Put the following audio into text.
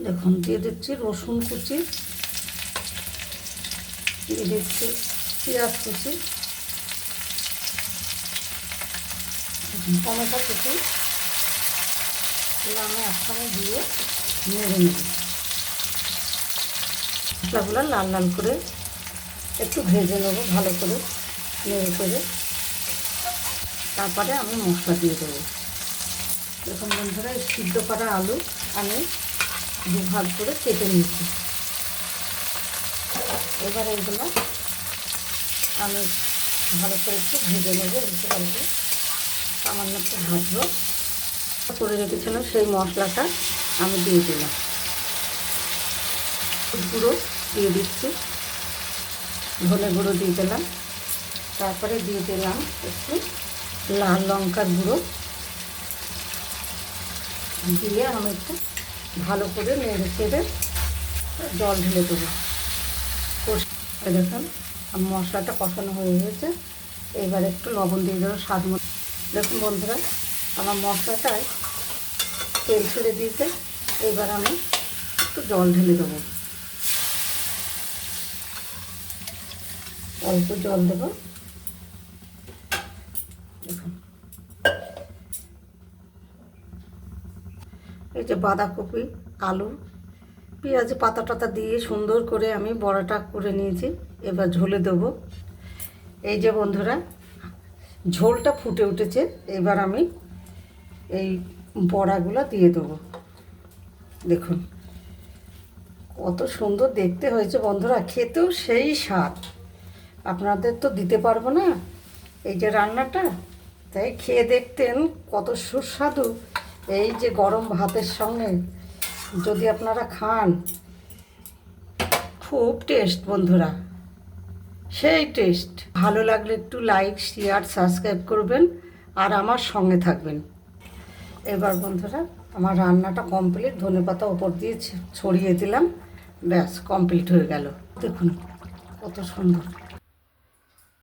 দেখুন দিয়ে দিচ্ছি রসুন কুচি, দিয়ে দিচ্ছি পেঁয়াজ কুচি, টমেটো কুচি, এগুলো আমি একসঙ্গে দিয়ে নেড়ে নেব। মশলাগুলো লাল লাল করে একটু ভেজে নেবো ভালো করে নেড়ে করে, তারপরে আমি মশলা দিয়ে দেবো। দেখুন বন্ধুরা, এই সিদ্ধ করা আলু আমি দুভাগ করে কেটে নিয়েছি। এবার এইগুলো আমি ভালো করে একটু ভেজে নেবো, উল্টে পাল্টে সামান্য একটু ভাজবো। করে রেখেছিলাম সেই মশলাটা আমি দিয়ে দিলাম, গুঁড়ো দিয়ে দিচ্ছি, ধনে গুঁড়ো দিয়ে দিলাম, তারপরে দিয়ে দিলাম একটু লাল লঙ্কার গুঁড়ো, দিয়ে আমি একটু ভালো করে নেড়ে চেড়ে জল ঢেলে দেবো। দেখুন মশলাটা কষানো হয়ে গেছে, এবার একটু লবণ দিয়ে দেবো স্বাদ মতো। দেখুন বন্ধুরা, আমার মশলাটায় তেল ছেড়ে দিয়েছে, এবার আমি একটু জল ঢেলে দেবো, অল্প জল দেবো। দেখুন এই যে বাঁধাকপি, আলু, পেঁয়াজ পাতা টাতা দিয়ে সুন্দর করে আমি বড়াটা করে নিয়েছি, এবার ঝোলে দেবো। এই যে বন্ধুরা, ঝোলটা ফুটে উঠেছে, এবার আমি এই বড়াগুলো দিয়ে দেবো। দেখুন কত সুন্দর দেখতে হয়েছে বন্ধুরা, খেতেও সেই স্বাদ। আপনাদের তো দিতে পারবো না এই যে রান্নাটা, তাই খেয়ে দেখতেন কত সুস্বাদু। এই যে গরম ভাতের সঙ্গে যদি আপনারা খান, খুব টেস্ট বন্ধুরা, সেই টেস্ট। ভালো লাগলে একটু লাইক শেয়ার সাবস্ক্রাইব করবেন আর আমার সঙ্গে থাকবেন। এবার বন্ধুরা আমার রান্নাটা কমপ্লিট, ধনেপাতা ওপর দিয়ে ছড়িয়ে দিলাম, ব্যাস কমপ্লিট হয়ে গেল। দেখুন কত সুন্দর।